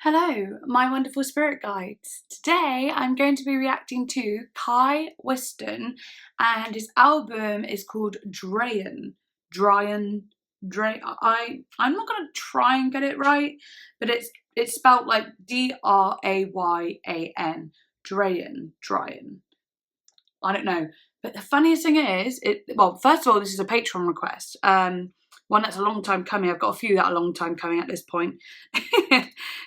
Hello, my wonderful spirit guides. Today I'm going to be reacting to Whiston, and his album is called Drayan. I'm not gonna try and get it right, but it's spelled like Drayan. Drayan. I don't know. But the funniest thing is, well, first of all, this is a patron request. One that's a long time coming. I've got a few that are a long time coming at this point.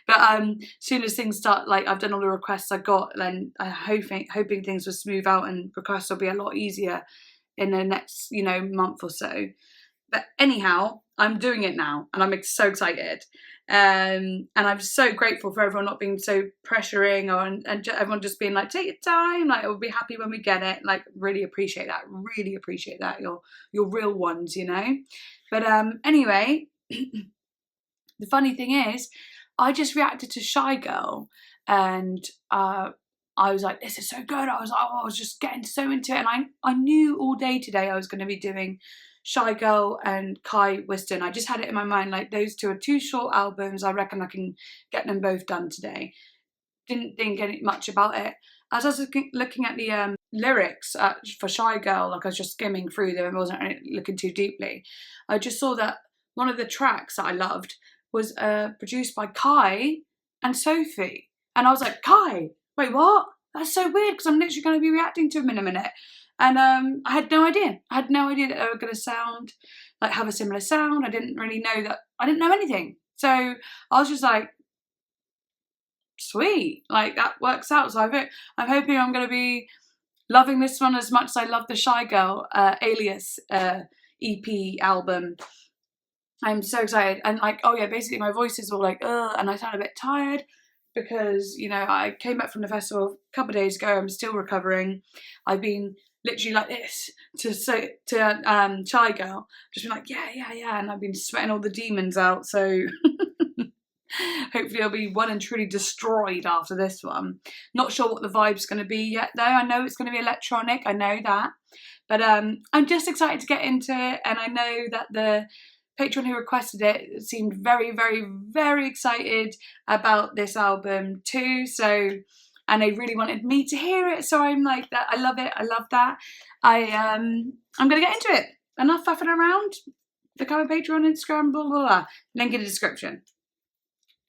But as soon as things start, like I've done all the requests I got, then I'm hoping things will smooth out and requests will be a lot easier in the next, month or so. But anyhow, I'm doing it now and I'm so excited. And I'm so grateful for everyone not being so pressuring and everyone just being like, take your time, like we'll be happy when we get it. Like really appreciate that. You're real ones, But anyway, the funny thing is, I just reacted to Shy Girl and I was like, this is so good. I was just getting so into it, and I knew all day today I was going to be doing Shy Girl and Whiston. I just had it in my mind, like those two are two short albums. I reckon I can get them both done today. Didn't think much about it. As I was looking at the lyrics for Shy Girl, like I was just skimming through them, I wasn't looking too deeply. I just saw that one of the tracks that I loved was produced by Kai and Sophie. And I was like, Kai, wait, what? That's so weird, because I'm literally going to be reacting to him in a minute. And I had no idea. I had no idea that they were going to have a similar sound. I didn't really know that. I didn't know anything. So I was just like, sweet, like that works out. So I'm hoping I'm going to be loving this one as much as I love the Shy Girl Alias EP album. I'm so excited, and like, oh yeah, basically my voice is all like, and I sound a bit tired because, I came back from the festival a couple of days ago. I'm still recovering. I've been literally like this to Shy Girl, just been like, yeah, and I've been sweating all the demons out, so hopefully I'll be well and truly destroyed after this one. Not sure what the vibe's going to be yet though. I know it's going to be electronic, I know that, but I'm just excited to get into it, and I know that the patron who requested it seemed very, very, very excited about this album too. So, and they really wanted me to hear it. So I'm like, that. I love it. I love that. I'm gonna get into it. Enough faffing around. Become a patron on Instagram. Blah blah blah. Link in the description.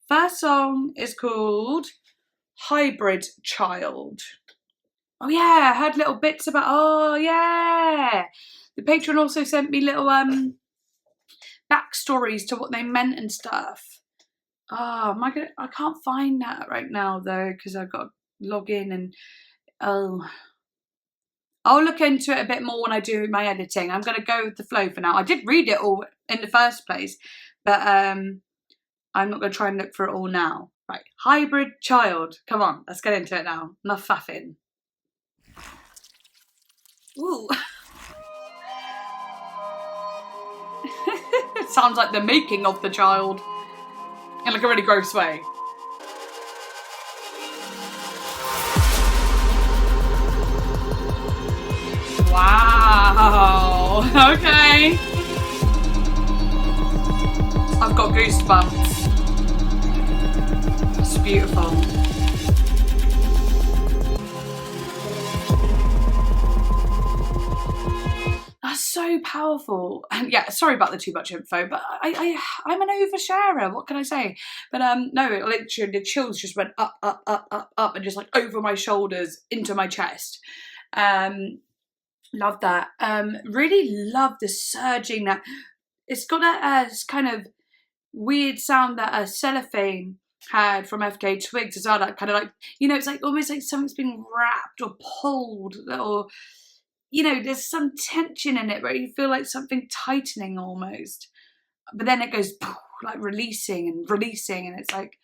First song is called Hybrid Child. Oh yeah, I heard little bits about. Oh yeah. The patron also sent me little backstories to what they meant and stuff. Oh my god, I can't find that right now though, because I've got to log in and I'll look into it a bit more when I do my editing. I'm going to go with the flow for now. I did read it all in the first place, but I'm not going to try and look for it all now. Right, Hybrid Child. Come on, let's get into it now. Enough faffing. Ooh. It sounds like the making of the child in like a really gross way. Wow, okay. I've got goosebumps. It's beautiful. So powerful. And yeah, sorry about the too much info, but I'm an oversharer, what can I say? But no, literally the chills just went up and just like over my shoulders into my chest. Love that. Really love the surging, that it's got that kind of weird sound that Cellophane had from FK Twigs as well, that kind of like, it's like almost like something's been wrapped or pulled, or there's some tension in it where you feel like something tightening almost, but then it goes like releasing, and it's like,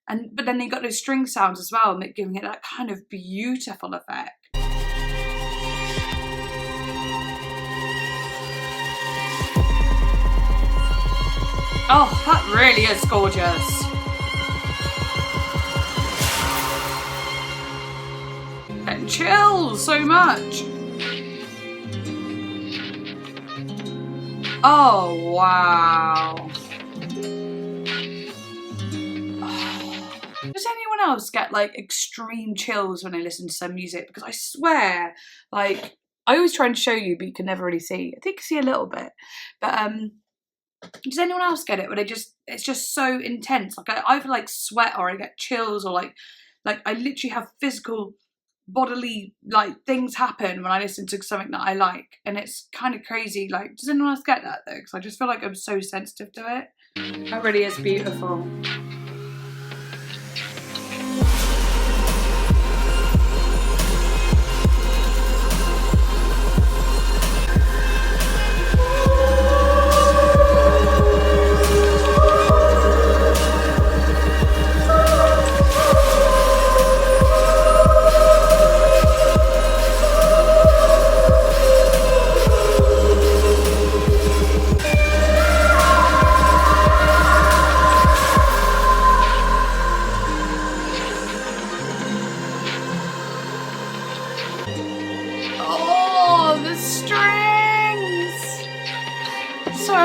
but then you got those string sounds as well, giving it that kind of beautiful effect. Oh, that really is gorgeous. And chills so much. Oh, wow. Oh. Does anyone else get like extreme chills when they listen to some music? Because I swear, like, I always try and show you, but you can never really see. I think you see a little bit, but does anyone else get it? Where it's just so intense. Like I either like sweat or I get chills or like I literally have physical bodily like things happen when I listen to something that I like, and it's kind of crazy. Like, does anyone else get that though? Because I just feel like I'm so sensitive to it. That really is beautiful.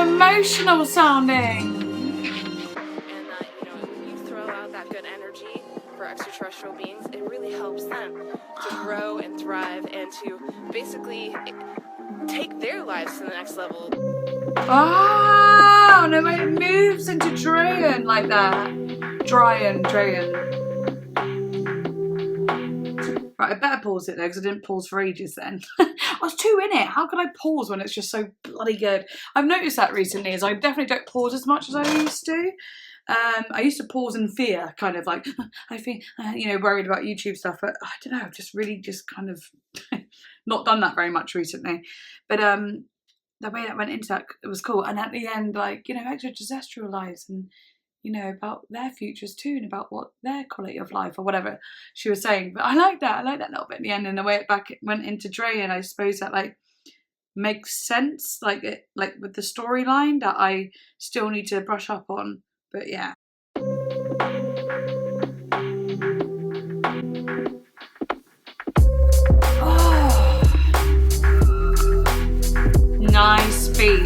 Emotional sounding. And that, you know, when you throw out that good energy for extraterrestrial beings, it really helps them to grow and thrive and to basically take their lives to the next level. Oh, no, it moves into Drayan like that. Drayan. Right, I better pause it though, because I didn't pause for ages then. I was too in it. How could I pause when it's just so bloody good? I've noticed that recently, as I definitely don't pause as much as I used to. I used to pause in fear, kind of like, I feel, you know, worried about YouTube stuff, but I don't know, I've just really just kind of not done that very much recently. But the way that went into that, it was cool. And at the end, like, you know, extraterrestrial lives and, you know, about their futures too, and about what their quality of life or whatever she was saying. But I like that little bit in the end, and the way it went into Drayan, I suppose that like makes sense, like it, like with the storyline that I still need to brush up on. But yeah. Oh, nice beat.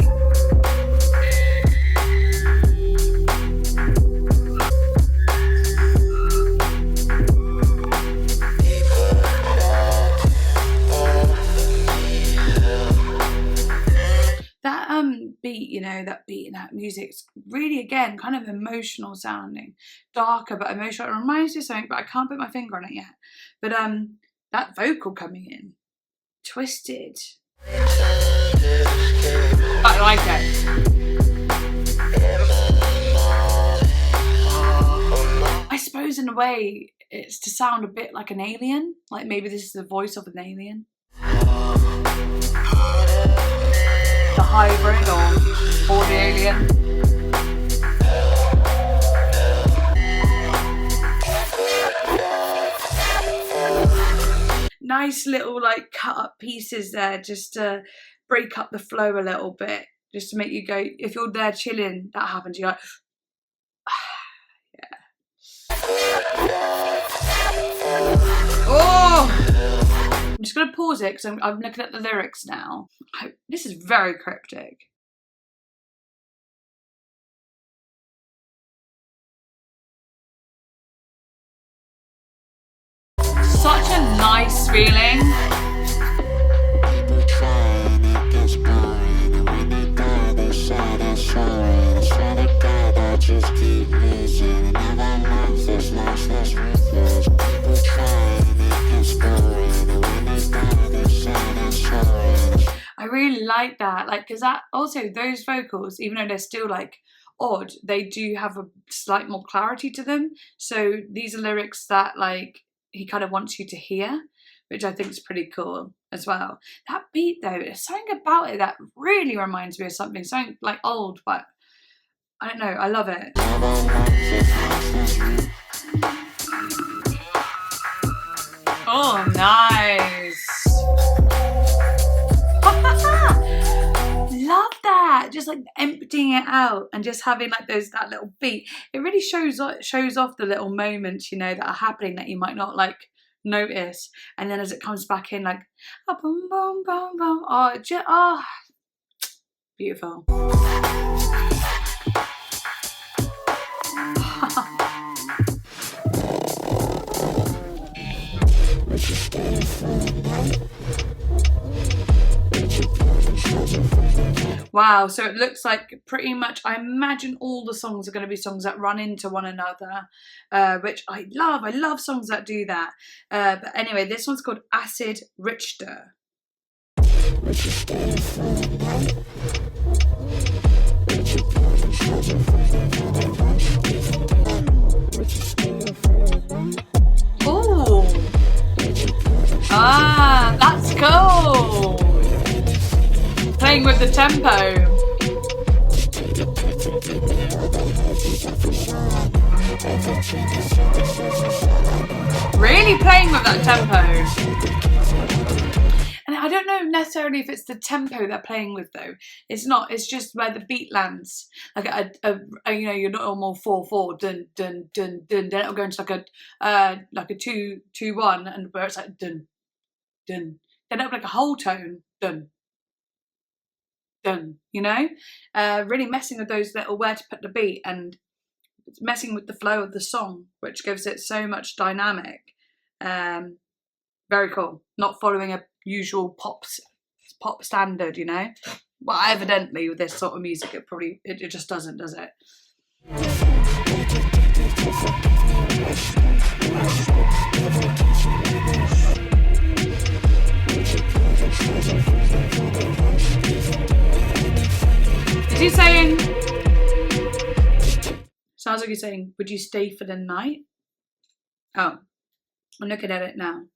Beat, you know, that beat and that music's really, again, kind of emotional sounding, darker but emotional. It reminds me of something, but I can't put my finger on it yet. But that vocal coming in, twisted. I like it. I suppose in a way it's to sound a bit like an alien, like maybe this is the voice of an alien. The hybrid or the alien. Nice little like cut up pieces there, just to break up the flow a little bit, just to make you go, if you're there chilling, that happens, you're like, yeah. Oh! I'm just going to pause it because I'm looking at the lyrics now. This is very cryptic. Such a nice feeling. People trying, it gets boring, and when they die, they say they're sorry. I swear to God, I just keep losing, and never love this life that's ruthless. People trying, it gets boring, and when they die, they say they're sorry. I really like that, like, because that also, those vocals, even though they're still like odd, they do have a slight more clarity to them. So these are lyrics that like he kind of wants you to hear, which I think is pretty cool as well. That beat though, there's something about it that really reminds me of something like old, but I don't know, I love it. Oh, nice. Love that, just like emptying it out and just having like that little beat. It really shows off the little moments, you know, that are happening that you might not like notice, and then as it comes back in, like oh, boom boom boom boom, oh, beautiful. Wow, so it looks like pretty much, I imagine all the songs are going to be songs that run into one another, which I love. I love songs that do that. But anyway, this one's called Acid Richter. Ooh. Ah, that's cool. Playing with the tempo. Really playing with that tempo. And I don't know necessarily if it's the tempo they're playing with though. It's not. It's just where the beat lands. Like a you know, your normal 4/4 dun dun dun dun. Then it'll go into like a 2/2/1, and where it's like dun dun. Then it'll be like a whole tone dun dun. You know, really messing with those little where to put the beat and messing with the flow of the song, which gives it so much dynamic. Very cool. Not following a usual pop standard, you know. Well, evidently with this sort of music, it just doesn't, does it? Is he saying? Sounds like he's saying, "Would you stay for the night?" Oh, I'm looking at it now.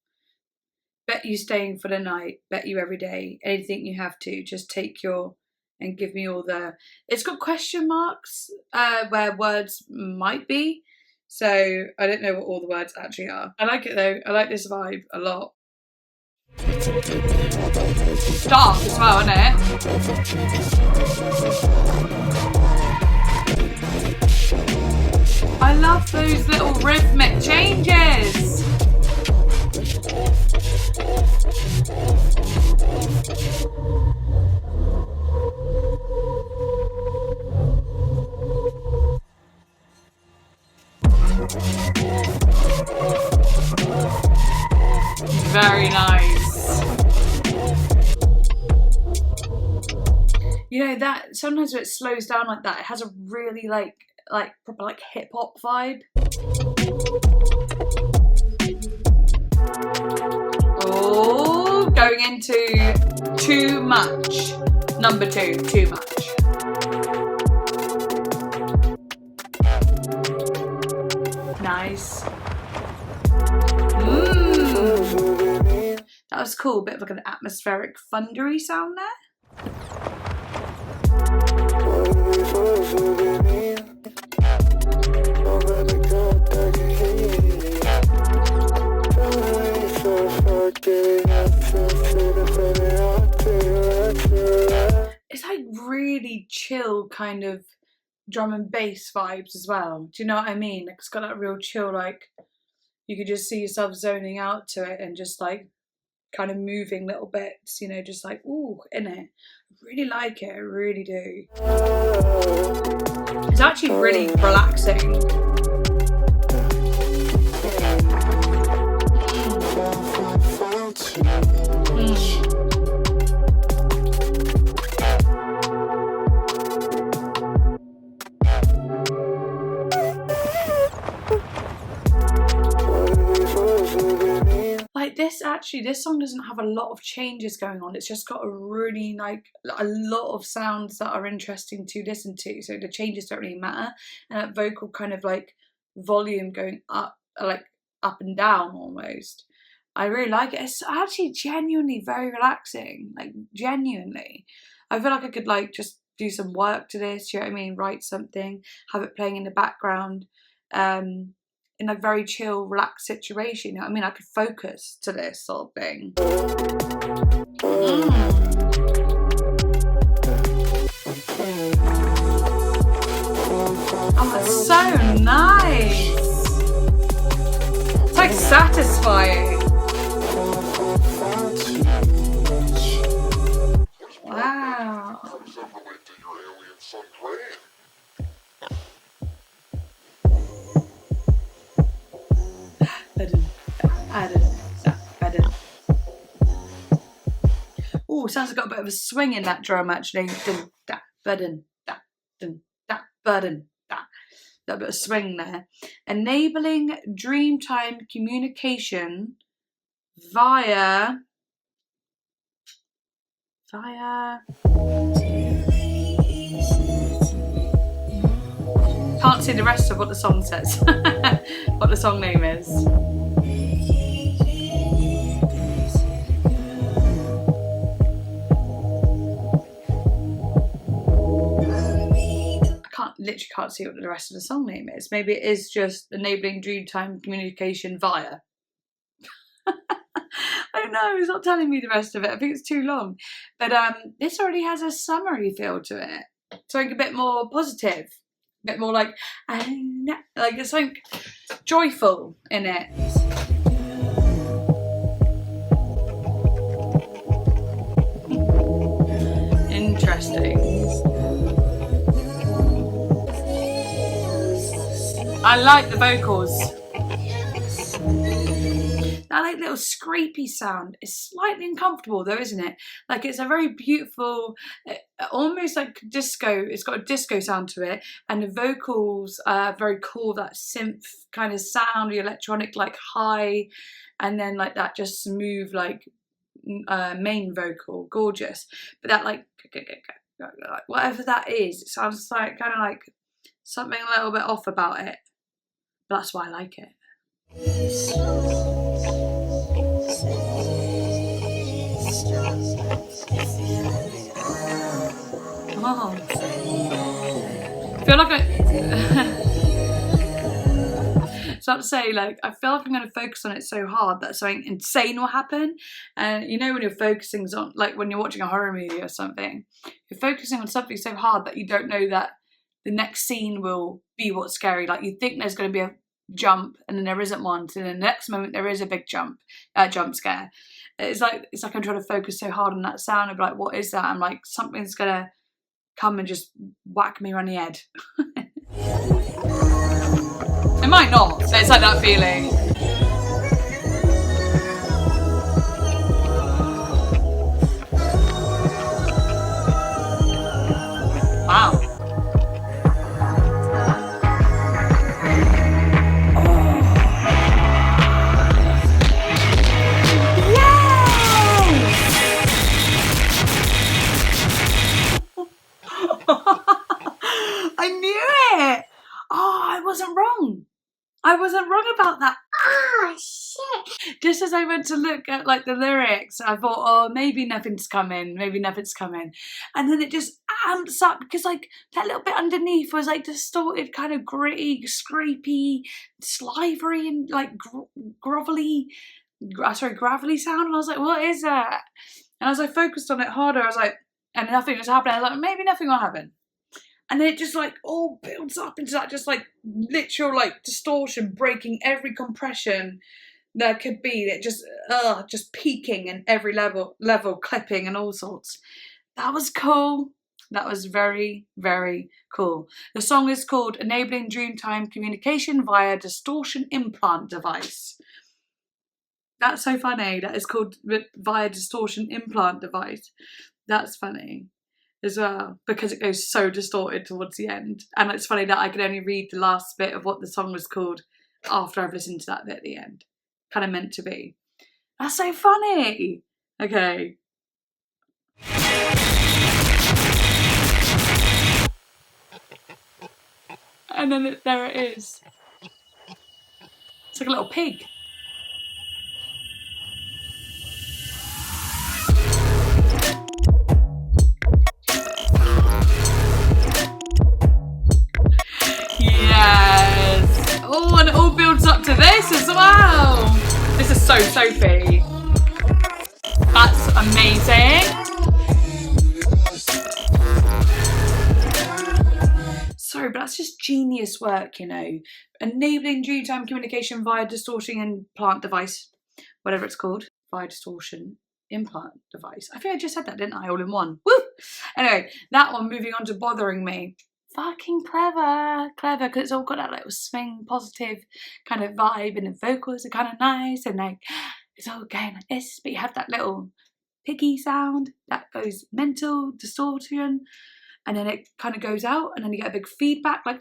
Bet you staying for the night, bet you every day, anything you have to, just take your, and give me all the, it's got question marks where words might be, so I don't know what all the words actually are. I like it though, I like this vibe a lot. Dark as well, isn't it? I love those little rhythmic changes. Very nice. You know that sometimes when it slows down like that, it has a really like proper like hip hop vibe. Oh, going into Too Much. Number 2, Too Much. Nice. That was cool. Bit of like an atmospheric, thundery sound there. It's like really chill kind of drum and bass vibes as well. Do you know what I mean? Like it's got that real chill, like you could just see yourself zoning out to it and just like kind of moving little bits, you know, just like, ooh, in it. I really like it, I really do. It's actually really relaxing. This song doesn't have a lot of changes going on. It's just got a really like a lot of sounds that are interesting to listen to. So the changes don't really matter, and that vocal kind of like volume going up, like up and down almost. I really like it. It's actually genuinely very relaxing. Like genuinely, I feel like I could like just do some work to this. You know what I mean? Write something, have it playing in the background. In a very chill, relaxed situation. You know what I mean? I could focus to this sort of thing. Oh, that's so nice. It's like satisfying. Wow. Oh, Oh, sounds like got a bit of a swing in that drum actually. Dun, da, ba-dun, da, dun, da, ba-dun, da. That bit of swing there. Enabling dreamtime communication via. Can't see the rest of what the song says. What the song name is. Literally can't see what the rest of the song name is. Maybe it is just enabling dreamtime communication via. I don't know, it's not telling me the rest of it. I think it's too long. But this already has a summery feel to it. Something a bit more positive. A bit more like there's something joyful in it. Interesting. I like the vocals. That like little scrapey sound is slightly uncomfortable though, isn't it? Like it's a very beautiful, almost like disco. It's got a disco sound to it, and the vocals are very cool. That synth kind of sound, the electronic like high, and then like that just smooth like main vocal, gorgeous. But that like whatever that is, it sounds like kind of like something a little bit off about it. But that's why I like it. Oh. I feel like so I have to say, like, I feel like I'm going to focus on it so hard that something insane will happen. And you know when you're focusing on, like when you're watching a horror movie or something, you're focusing on something so hard that you don't know that the next scene will be what's scary. Like you think there's going to be a jump and then there isn't one. So in the next moment there is a big jump scare. It's like I'm trying to focus so hard on that sound and be like, what is that? I'm like, something's going to come and just whack me around the head. It might not, but it's like that feeling. Wow. I knew it! Oh, I wasn't wrong. I wasn't wrong about that. Ah, shit. Just as I went to look at like the lyrics, I thought, oh, maybe nothing's coming. And then it just amps up because like that little bit underneath was like distorted, kind of gritty, scrapey, slivery and like gravelly sound. And I was like, what is that? And as I focused on it harder, I was like, and nothing was happening. I was like, maybe nothing will happen. And then it just like all builds up into that just like literal like distortion, breaking every compression there could be. That just peaking in every level, clipping and all sorts. That was cool. That was very, very cool. The song is called Enabling Dreamtime Communication via Distortion Implant Device. That's so funny. That is called via Distortion Implant Device. That's funny as well, because it goes so distorted towards the end. And it's funny that I could only read the last bit of what the song was called after I've listened to that bit at the end. Kind of meant to be. That's so funny. Okay. And then there it is. It's like a little pig. Yes. Oh, and it all builds up to this as well. This is so Sophie. That's amazing. Sorry, but that's just genius work, you know. Enabling dreamtime communication via distortion implant device, whatever it's called, via distortion implant device. I think I just said that, didn't I? All in one. Woo! Anyway, that one, moving on to Bothering Me. Fucking clever, because it's all got that little swing, positive kind of vibe, and the vocals are kind of nice, and like it's all going like this, but you have that little piggy sound that goes mental, distortion, and then it kind of goes out, and then you get a big feedback, like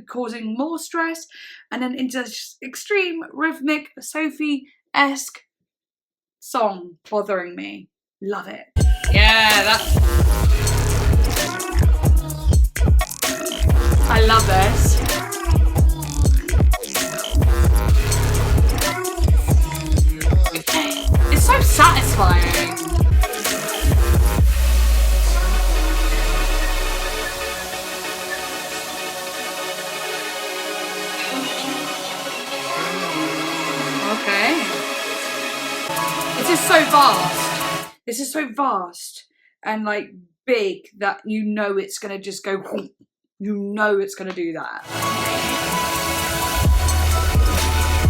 causing more stress, and then into this extreme rhythmic Sophie-esque song bothering me. Love it. Yeah, that's... I love this. It's so satisfying. Okay. This is so vast. This is so vast and like big that you know it's gonna just go. You know it's gonna do that.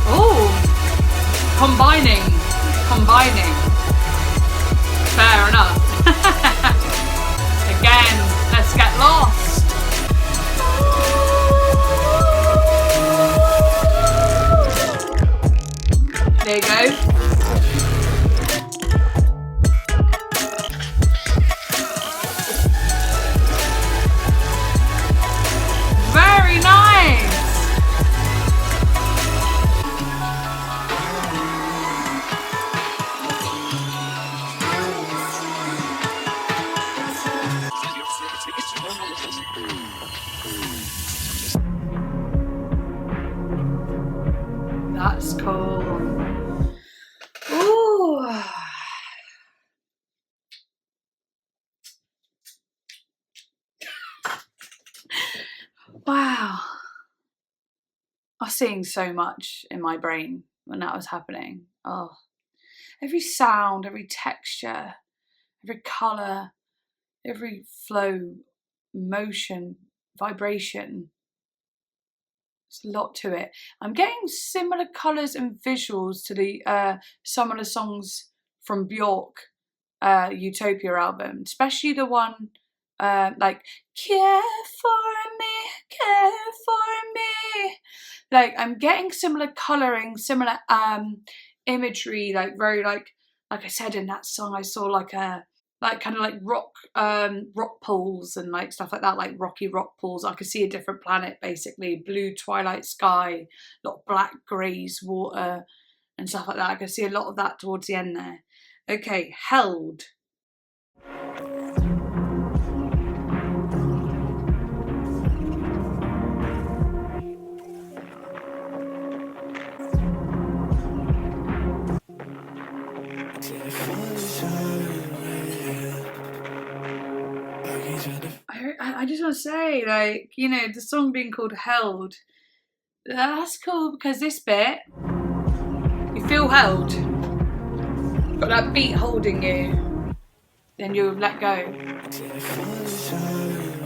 Oh, combining. Fair enough. Again, let's get lost. There you go. Very nice. That's cool. Ooh. Wow. I was seeing so much in my brain when that was happening. Oh, every sound, every texture, every colour, every flow, motion, vibration. There's a lot to it. I'm getting similar colours and visuals to the some of the songs from Bjork Utopia album, especially the one like care for me. Like I'm getting similar colouring, similar imagery, like very like I said in that song, I saw like a kind of like rock pools and like stuff like that, like rocky rock pools. I could see a different planet basically, blue twilight sky, a lot of black greys water and stuff like that. I could see a lot of that towards the end there. Okay, Held. I just want to say, like, you know, the song being called Held, that's cool because this bit, you feel held. Got that beat holding you, then you let go.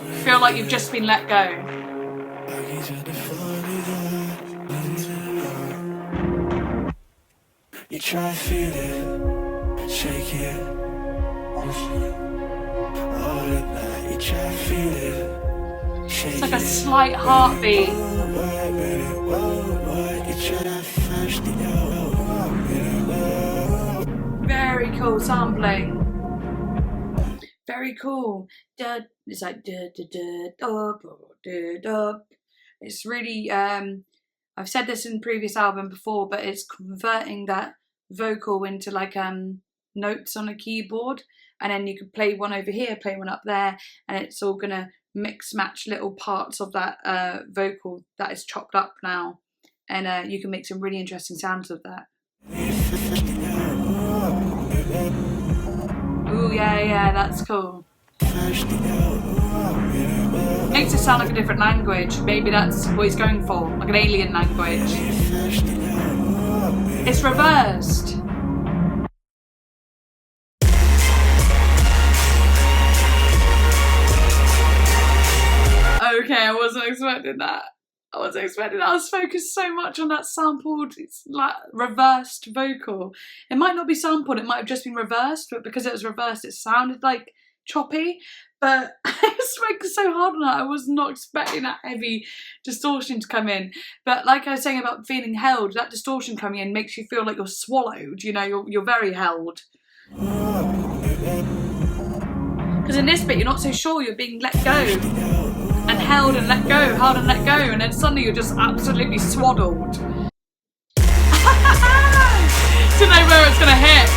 You feel like you've just been let go. You try to feel it, shake it, all at night. You try to feel it, shake it. It's like a slight heartbeat. Very cool sampling. Very cool. It's like it's really I've said this in the previous album before, but it's converting that vocal into like notes on a keyboard, and then you could play one over here, play one up there, and it's all gonna mix match little parts of that vocal that is chopped up now, and you can make some really interesting sounds with that. Ooh, yeah, that's cool. Makes it sound like a different language. Maybe that's what he's going for, like an alien language. It's reversed. Okay, I wasn't expecting that. I was focused so much on that sampled, it's like reversed vocal. It might not be sampled, it might have just been reversed, but because it was reversed, it sounded like choppy. But I was focused so hard on that, I was not expecting that heavy distortion to come in. But like I was saying about feeling held, that distortion coming in makes you feel like you're swallowed, you know, you're very held. Because in this bit, you're not so sure you're being let go and held and let go, held and let go, and then suddenly you're just absolutely swaddled. To know where it's gonna hit.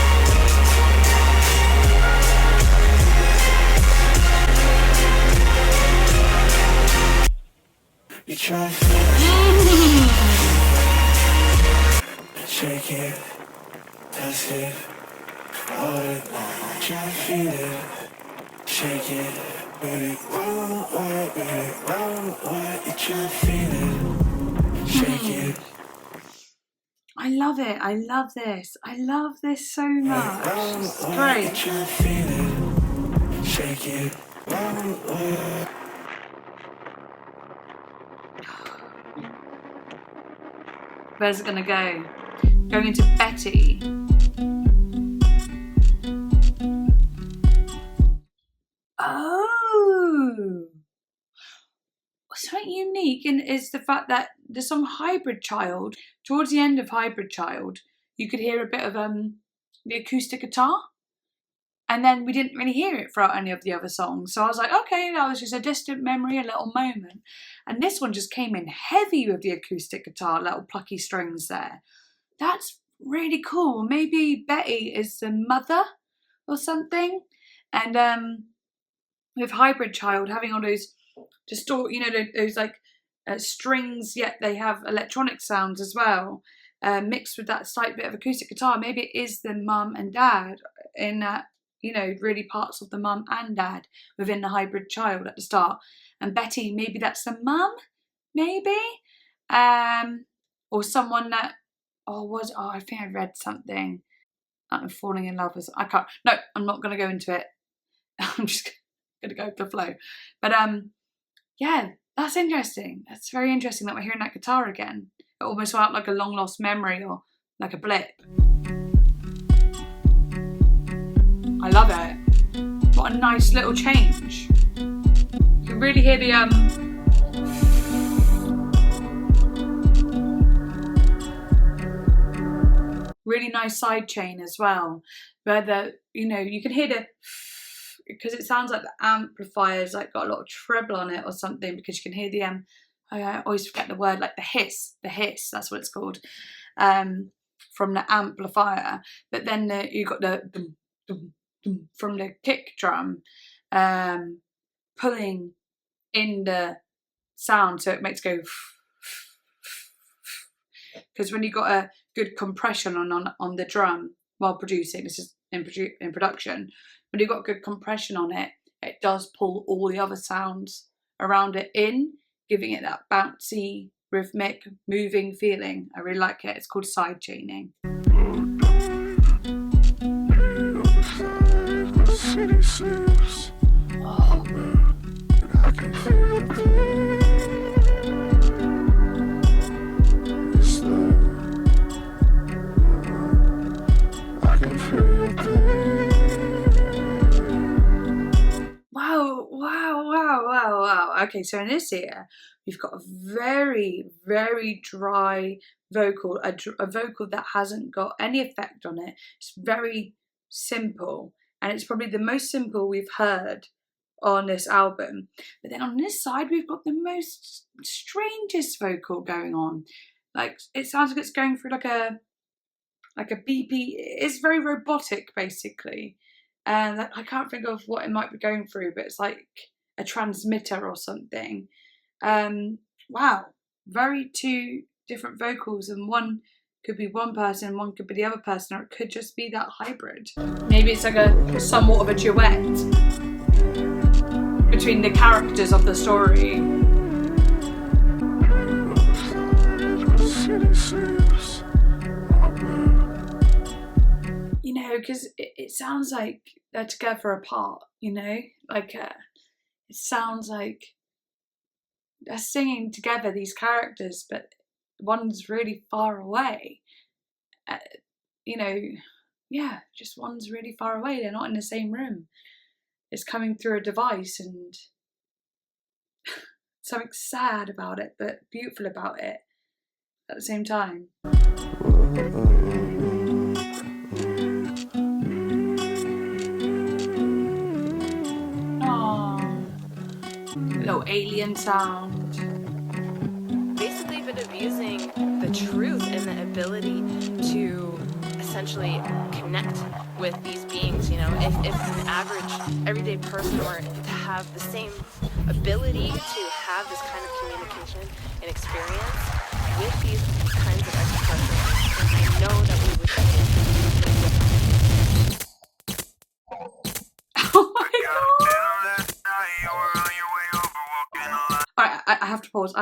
You try shake it, that's it, hold it, try to feel it, shake it, with it, roll, with it, roll, you try to feel it, shake it. I love it. I love this. I love this so much. It's great. Try to feel it, shake it, roll. Where's it gonna go? Going into Betty. Oh, something unique is the fact that the song Hybrid Child, towards the end of Hybrid Child, you could hear a bit of the acoustic guitar, and then we didn't really hear it throughout any of the other songs. So I was like, okay, that was just a distant memory, a little moment. And this one just came in heavy with the acoustic guitar, little plucky strings there. That's really cool. Maybe Betty is the mother or something. And with Hybrid Child, having all those those like strings, yet they have electronic sounds as well, mixed with that slight bit of acoustic guitar. Maybe it is the mum and dad in that, really parts of the mum and dad within the Hybrid Child at the start. And Betty, maybe that's the mum, maybe, or someone that, I think I read something. I'm falling in love with. I'm not going to go into it. I'm just going to go with the flow. But yeah, that's interesting. That's very interesting that we're hearing that guitar again. It almost felt like a long lost memory or like a blip. I love it. What a nice little change. You can really hear the really nice side chain as well, where you can hear the, because it sounds like the amplifier's like got a lot of treble on it or something, because you can hear the I always forget the word, like the hiss, that's what it's called, from the amplifier. But then you got the dum, dum, dum, from the kick drum, pulling in the sound, so it makes it go. Because when you got a good compression on the drum while producing, this is in production, when you've got good compression on it, it does pull all the other sounds around it in, giving it that bouncy, rhythmic, moving feeling. I really like it. It's called side chaining. Oh. Wow. Okay, so in this here, we've got a very, very dry vocal, a vocal that hasn't got any effect on it. It's very simple, and it's probably the most simple we've heard on this album. But then on this side, we've got the most strangest vocal going on. Like, it sounds like it's going through like a BP. It's very robotic, basically. And I can't think of what it might be going through, but it's like a transmitter or something. Wow, very two different vocals, and one could be one person, one could be the other person, or it could just be that hybrid. Maybe it's like a somewhat of a duet between the characters of the story. Because it sounds like they're together apart, like it sounds like they're singing together, these characters, but one's really far away. Just one's really far away. They're not in the same room. It's coming through a device, and something sad about it, but beautiful about it at the same time. real alien sound. Basically been abusing the truth and the ability to essentially connect with these beings. You know, if an average everyday person were to have the same ability to have this kind of communication and experience with these kinds of extraterrestrials, then I know that we would be Oh my god! Alright, I have to pause.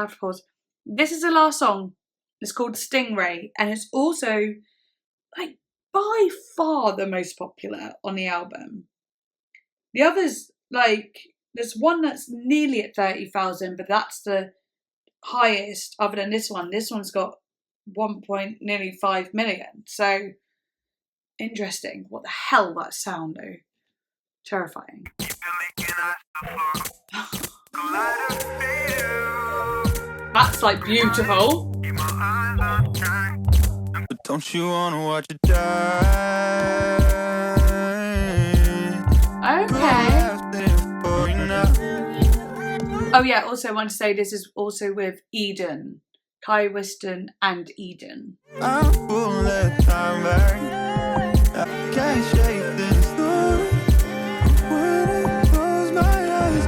This is the last song. It's called Stingray, and it's also like by far the most popular on the album. The others, like, there's one that's nearly at 30,000, but that's the highest other than this one. This one's got nearly 5 million. So interesting. What the hell that sound though? Terrifying. That's like beautiful. But don't you wanna watch it die? Okay. Oh yeah, also I want to say this is also with Eden. Kai, Whiston and Eden. I'm full of time back. I can't shake this thought. When I close my eyes,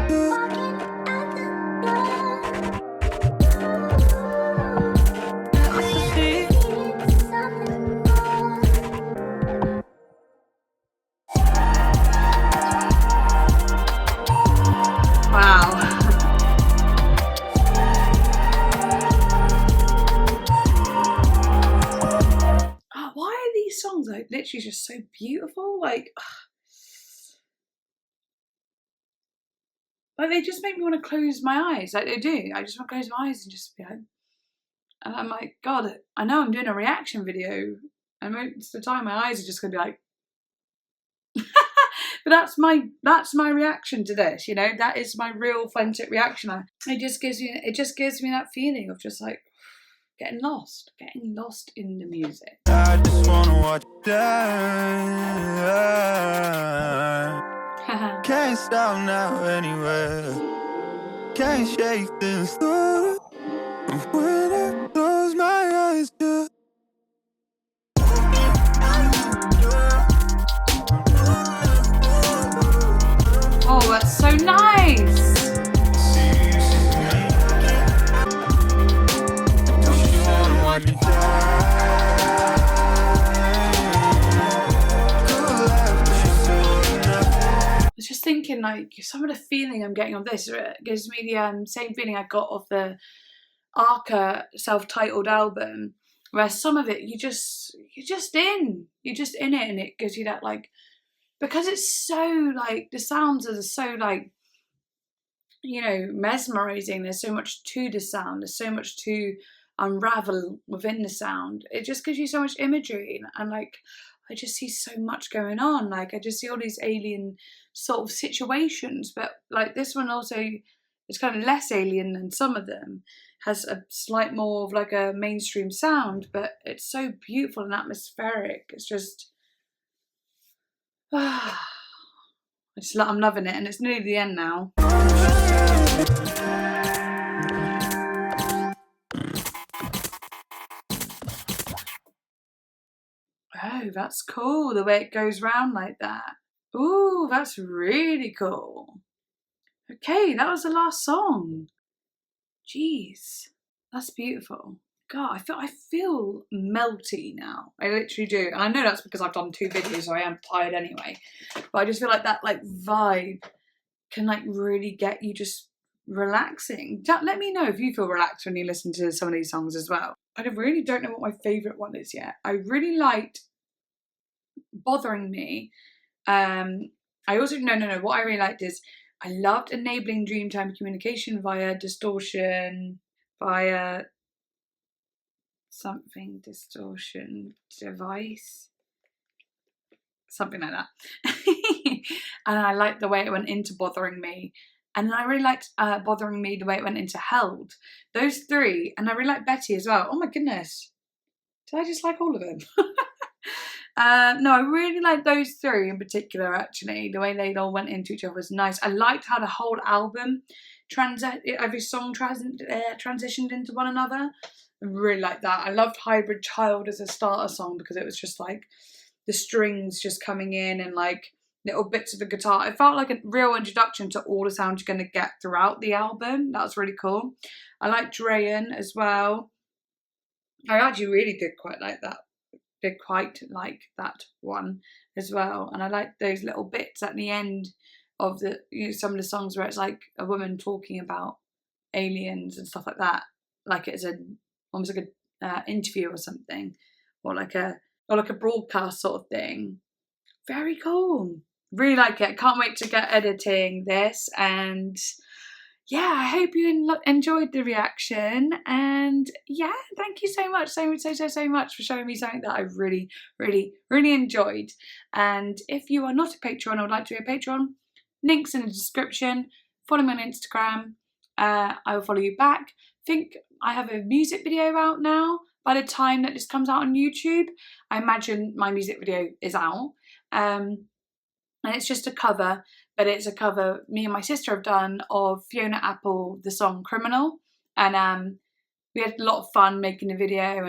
Wow. Oh, why are these songs like literally just so beautiful? Like they just make me want to close my eyes. Like they do. I just want to close my eyes and just be like, and I'm like, God, I know I'm doing a reaction video, and most of the time my eyes are just gonna be like. But that's my reaction to this, you know. That is my real authentic reaction. It just gives me that feeling of just like getting lost in the music. I just wanna watch it die. Can't stop now anywhere. Can't shake this thought. When I close my eyes, yeah. Oh, that's so nice. I was just thinking, like, some of the feeling I'm getting on this, it gives me the same feeling I got of the Arca self-titled album, where some of it you're just in it, and it gives you that, like, because it's so, like, the sounds are so, like, you know, mesmerizing. There's so much to the sound. There's so much to unravel within the sound. It just gives you so much imagery, and like, I just see so much going on. Like, I just see all these alien sort of situations, but like this one also is kind of less alien than some of them. Has a slight more of like a mainstream sound, but it's so beautiful and atmospheric. It's just. I'm loving it, and it's nearly the end now. Oh, that's cool, the way it goes round like that. Ooh, that's really cool. Okay, that was the last song. Jeez, that's beautiful. God, I feel melty now. I literally do. And I know that's because I've done 2 videos, so I am tired anyway. But I just feel like that like vibe can like really get you just relaxing. Let me know if you feel relaxed when you listen to some of these songs as well. I really don't know what my favourite one is yet. I really liked Bothering Me. I also, no, what I really liked is I loved Enabling Dreamtime Communication via Distortion, via something distortion device, something like that. And I liked the way it went into Bothering Me, and then I really liked Bothering Me the way it went into Held. Those 3, and I really liked Betty as well. Oh my goodness, did I just like all of them? No, I really liked those 3 in particular. Actually, the way they all went into each other was nice. I liked how the whole album every song transitioned into one another. I really like that. I loved Hybrid Child as a starter song because it was just like the strings just coming in and like little bits of the guitar. It felt like a real introduction to all the sounds you're going to get throughout the album. That was really cool. I like Drayan as well. I actually really did quite like that one as well. And I like those little bits at the end of the some of the songs where it's like a woman talking about aliens and stuff like that, like it's almost like a interview or something, or like a broadcast sort of thing. Very cool. Really like it. Can't wait to get editing this. And yeah, I hope you enjoyed the reaction. And yeah, thank you so much, so much for showing me something that I really, really, really enjoyed. And if you are not a patron or would like to be a patron, links in the description. Follow me on Instagram. I will follow you back. I think I have a music video out now. By the time that this comes out on YouTube, I imagine my music video is out. And it's just a cover, but it's a cover me and my sister have done of Fiona Apple, the song Criminal. And we had a lot of fun making the video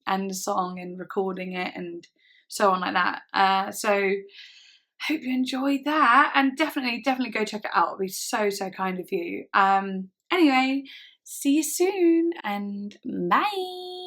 and the song and recording it and so on like that. So I hope you enjoyed that, and definitely go check it out. It'll be so kind of you. Anyway, see you soon and bye.